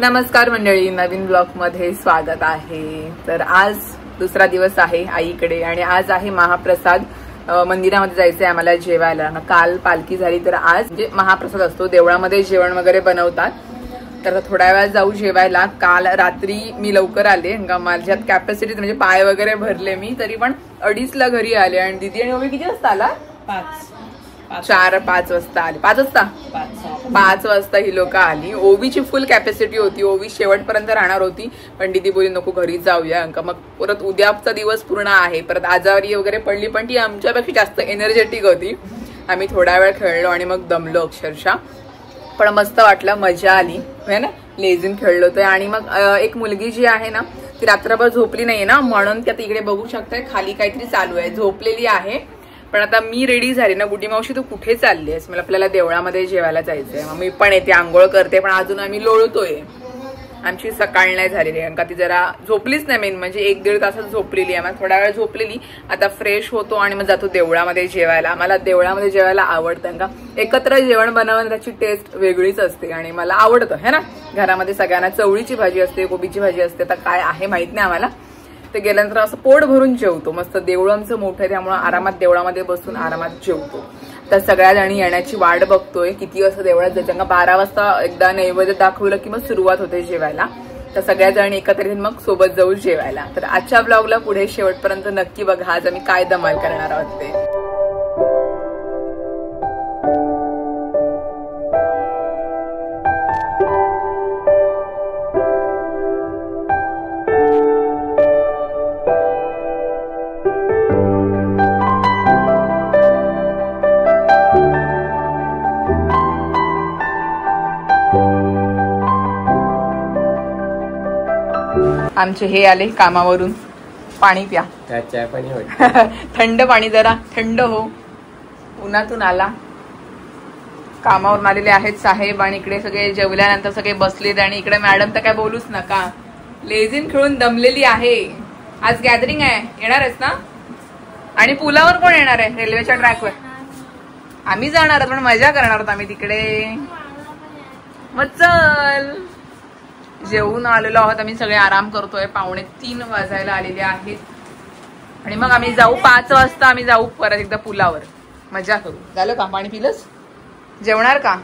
नमस्कार मंडळी, नवीन ब्लॉग मध्ये स्वागत आहे। तर आज दुसरा दिवस आहे आईकडे आणि आज आहे महाप्रसाद। मंदिरामध्ये जायचंय आम्हाला जेवायला। काल पालखी झाली तर आज म्हणजे महाप्रसाद असतो, देवळामध्ये जेवण वगैरे बनवतात। तर थोड्या वेळात जाऊ जेवायला। काल रात्री मी लवकर आले, माझ्यात कॅपॅसिटी म्हणजे पाय वगैरे भरले मी, तरी पण 2:30 ला घरी आले। आणि दीदी आणि ओवी किती वाजता आला? 4-5 वाजता आली। 5 वाजता ही लोक आली। ओवीची फुल कॅपॅसिटी होती, ओवी शेवटपर्यंत राहणार होती, पण दीदी बोली नको घरी जाऊया, मग परत उद्याचा दिवस पूर्ण आहे। परत आजारी वगैरे पडली, पण ती आमच्यापेक्षा जास्त एनर्जेटिक होती। आम्ही थोडा वेळ खेळलो आणि मग दमलो अक्षरशः, पण मस्त वाटलं, मजा आली है ना। लेझिम खेळलो होतो। आणि मग एक मुलगी जी आहे ना ती रात्रभर झोपली नाहीये ना, म्हणून त्या तिकडे बघू शकताय खाली काहीतरी चालू आहे, झोपलेली आहे। पण आता मी रेडी झाली ना, गुडी मावशी तू कुठे चालली आहेस? मला आपल्याला देवळामध्ये जेवायला जायचंय। मग मी पण येते, आंघोळ करते, पण अजून आम्ही लोळतोय। आमची सकाळ नाही झालेली, कारण का ती जरा झोपलीच नाही, मेन म्हणजे 1-1.5 तासच झोपलेली आहे। मग थोडा वेळ झोपलेली, आता फ्रेश होतो आणि मग जातो देवळामध्ये जेवायला। मला देवळामध्ये जेवायला आवडतं, का एकत्र जेवण बनवणं त्याची टेस्ट वेगळीच असते आणि मला आवडतं है ना। घरामध्ये सगळ्यांना चवळीची भाजी असते, कोबीची भाजी असते, तर काय आहे माहित नाही आम्हाला। ते गेल्यानंतर असं पोट भरून जेवतो मस्त। देवळ आमचं मोठं आहे, त्यामुळे आरामात देवळामध्ये बसून आरामात जेवतो। तर सगळ्या जणी येण्याची वाट बघतोय, किती वाजता देवळात जायचं। 12 वाजता एकदा नैवेद्य दाखवलं की मग सुरुवात होते जेवायला। तर सगळ्या जणी एकत्रित मग सोबत जाऊ जेवायला। तर आजच्या ब्लॉगला पुढे शेवटपर्यंत नक्की बघा, आज आम्ही काय धमाल करणार आहोत ते। आमचे हे आले कामावरून, पाणी प्या। थंड पाणी, जरा थंड हो, उन्हातून आला। कामावरून आलेले आहेत साहेब, आणि इकडे सगळे जेवल्यानंतर सगळे बसलेत। आणि इकडे मॅडम तर काय बोलूच नका, लेझिम खेळून दमलेली आहे। आज गॅदरिंग आहे, येणार आहेस ना? आणि पुलावर कोण येणार आहे? रेल्वेच्या ट्रॅकवर आम्ही जाणार आहोत, पण मजा करणार आहोत आम्ही तिकडे। मग चल, जेवून आलेलो आहोत आम्ही, सगळे आराम करतोय। 2:45 वाजायला आलेले आहेत आणि मग आम्ही जाऊ 5 वाजता आम्ही जाऊ परत एकदा पुलावर, मजा करू। झालं का? पाणी पिलंस? जेवणार का?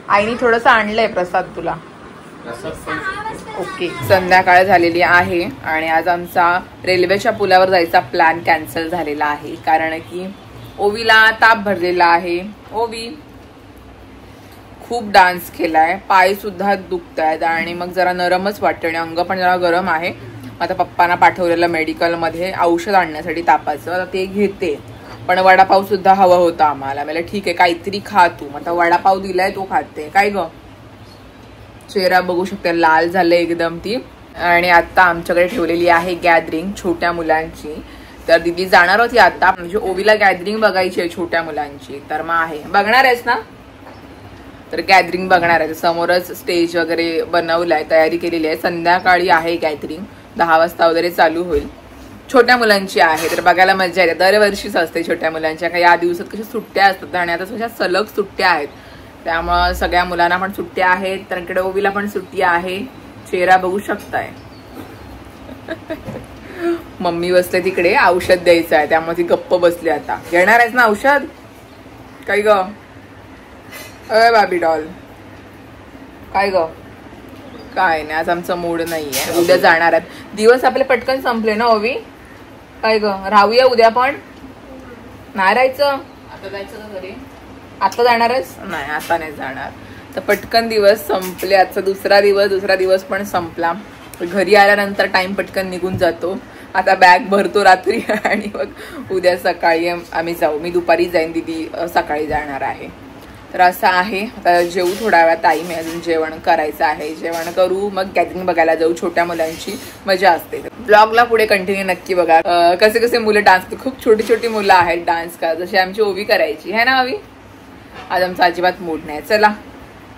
आईने थोडंसं आणलंय प्रसाद तुला। ओके, संध्याकाळ झालेली आहे आणि आज आमचा रेल्वेच्या पुलावर जायचा प्लॅन कॅन्सल झालेला आहे, कारण की ओवीला ताप भरलेला आहे। ओवी खूप डान्स केलाय, पाय सुद्धा दुखतायत आणि मग जरा नरमच वाटतं आणि अंग पण जरा गरम आहे। आता पप्पांना पाठवलेलं मेडिकलमध्ये औषध आणण्यासाठी तापाचं, आता ते घेते। पण वडापाव सुद्धा हवा होता आम्हाला। मला ठीक आहे, काहीतरी खा तू। आता वडापाव दिलाय तो खाते। काय ग, चेहरा बघू शकते, लाल झाले एकदम ती। आणि आता आमच्याकडे ठेवलेली आहे गॅदरिंग छोट्या मुलांची। तर दीदी जाणार होती आता, म्हणजे ओवीला गॅदरिंग बघायची आहे छोट्या मुलांची। तर मग आहे, बघणार आहेस ना? तर गॅदरिंग बघणार आहे, समोरच स्टेज वगैरे बनवलाय, तयारी केलेली आहे। संध्याकाळी आहे गॅदरिंग, 10 वाजता वगैरे चालू होईल। छोट्या मुलांची आहे, तर बघायला मजा येते। दरवर्षीच असते छोट्या मुलांच्या, काही या दिवसात कशा सुट्ट्या असतात आणि आता कशा सलग सुट्ट्या आहेत, त्यामुळं सगळ्या मुलांना पण सुट्ट्या आहेत। तर इकडे ओवीला पण सुट्टी आहे, चेहरा बघू शकताय। मम्मी बसले तिकडे, औषध द्यायचं आहे त्यामुळे ती गप्प बसली। आता घेणार आहेस ना औषध? काय ग अय बाबी डॉल, काय ग? काय नाही, आज आमचा मूड नाहीये, उद्या जाणार आहेत। दिवस आपले पटकन संपले ना ओवी? काय ग, राहूया उद्या? पण नाही राहायचं, आता जायचं का घरी? आता जाणार आहेस? नाही, आता नाही जाणार। तर पटकन दिवस संपले, आजचा दुसरा दिवस पण संपला। घरी आल्यानंतर टाइम पटकन निघून जातो। आता बॅग भरतो रात्री आणि मग उद्या सकाळी आम्ही जाऊ। मी दुपारी जाईन, दीदी सकाळी जाणार आहे। तर असं आहे, आता जेवू, थोडा वेळा टाईम आहे, अजून जेवण करायचं आहे। जेवण करू, मग गॅदरिंग बघायला जाऊ। छोट्या मुलांची मजा असते। ब्लॉगला पुढे कंटिन्यू नक्की बघा, कसे कसे मुलं डान्स करतात। खूप छोटी छोटी मुलं आहेत डान्स करत, जशी आमची ओवी करायची है ना ओवी? आज आमचा अजिबात मूड नाही। चला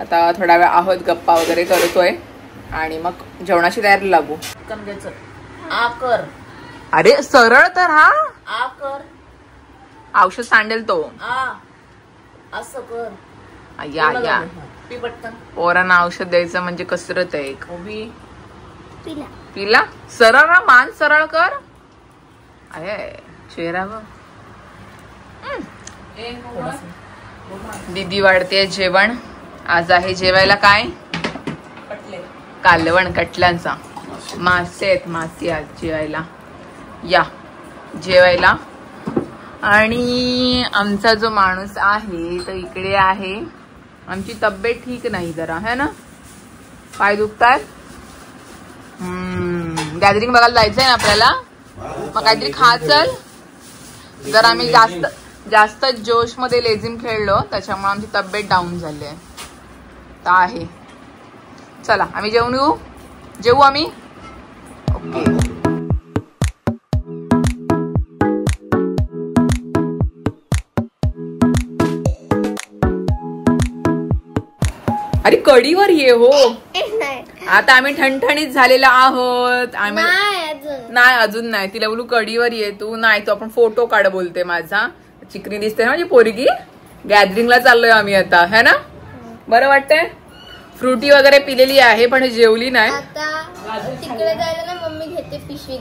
आता थोडा वेळ आहोत, गप्पा वगैरे करतोय आणि मग जेवणाची तयारी लागू। अरे सरळ तर हा औषध सांडेल तो। असं कर, या या पोरांना औषध द्यायचं म्हणजे कसरत आहे एक. ओबी पिला सरळ मान सरळ कर. आहे चेहरा बघ. दीदी वाढते जेवण. आज आहे जेवायला काय? कालवण कटल्यांचा. मासे आहेत, मासे आज जेवायला. या जेवायला. आणि आमचा जो माणूस आहे तो इकडे आहे. आमची तब्येत ठीक नाही जरा, है ना? पाय दुखतात. गॅदरिंग बघायला जायचंय ना आपल्याला. मग काहीतरी खा चल. जर आम्ही जास्त जोश मध्ये लेझिम खेळलो त्याच्यामुळे आमची तब्येत डाऊन झाली आहे. चला आम्ही जेवू आम्ही. ओके. अरे कढीवर ये हो. आता आम्ही ठणठणीत झालेला आहोत. नाही अजून नाही. तिला बोलू कढीवर ये तू. नाही तो आपण फोटो काढ बोलते. माझा चिकनी दिसते ना माझी पोरगी. गॅदरिंगला चाललोय आम्ही आता, है ना? बरं वाटतंय. फ्रुटी वगैरे पिलेली आहे पण जेवली नाही.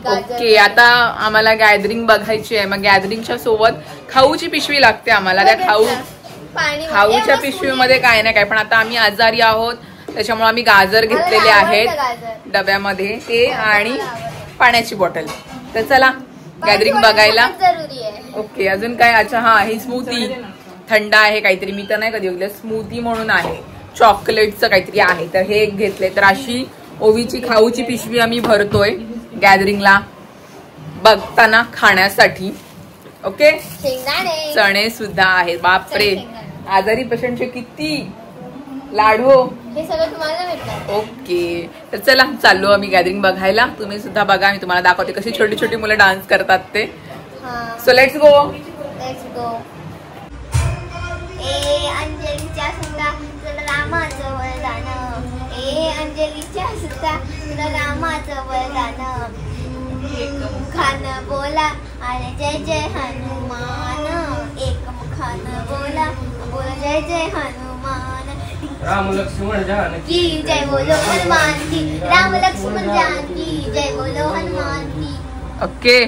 ओके. आता आम्हाला गॅदरिंग बघायची आहे. मग गॅदरिंगच्या सोबत खाऊची पिशवी लागते आम्हाला. त्या खाऊच्या पिशवीमध्ये काय नाही काय. पण आता आम्ही आजारी आहोत त्याच्यामुळे आम्ही गाजर घेतलेले आहेत डब्यामध्ये ते आणि पाण्याची बॉटल. तर चला गॅदरिंग बघायला. ओके. अजून काय? अच्छा हा ही स्मूथी थंड आहे काहीतरी. मी तर नाही कधी बघितलं. स्मूथी म्हणून आहे. चॉकलेटचं काहीतरी आहे. तर हे एक घेतले. तर अशी ओवीची खाऊची पिशवी आम्ही भरतोय गॅदरिंगला बघताना खाण्यासाठी. ओके. चणे सुद्धा आहेत. बापरे आजारी पेशंटचे किती लाडो. ओके. तर चला चाललो आम्ही गॅदरिंग बघायला. तुम्ही सुद्धा बघा. मी तुम्हाला दाखवते कशी छोटी छोटी मुलं डान्स करतात ते. So let's go. अंजलीच्या सुद्धा रामाचं वरदान. अंजलीच्या सुद्धा रामाचं वरदान. एक मुखानं बोला आणि जय जय हनुमान. एक मुखानं बोला जय जय हनुमान. राम लक्ष्मण जानकी जय बोलो हनुमान की. राम लक्ष्मण जानकी जय बोलो हनुमान की. ओके.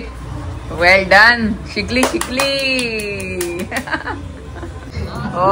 वेल डन. शिकली हो.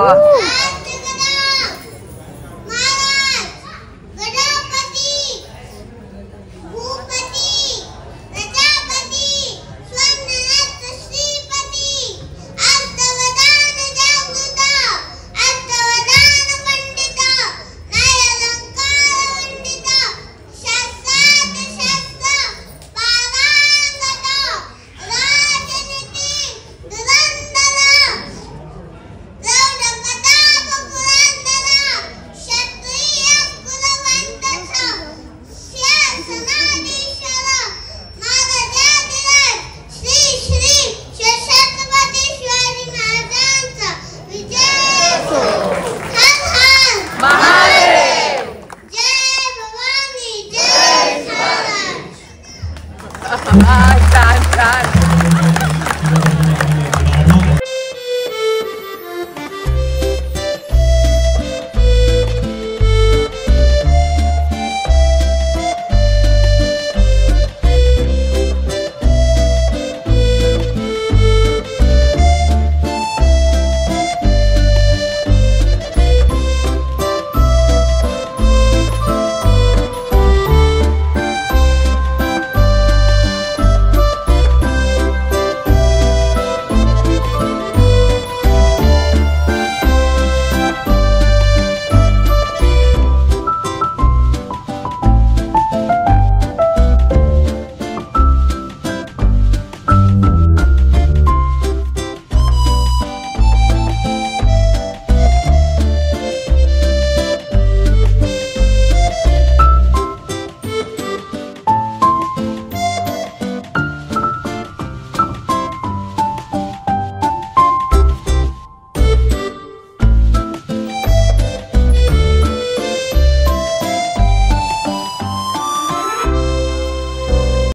Bye.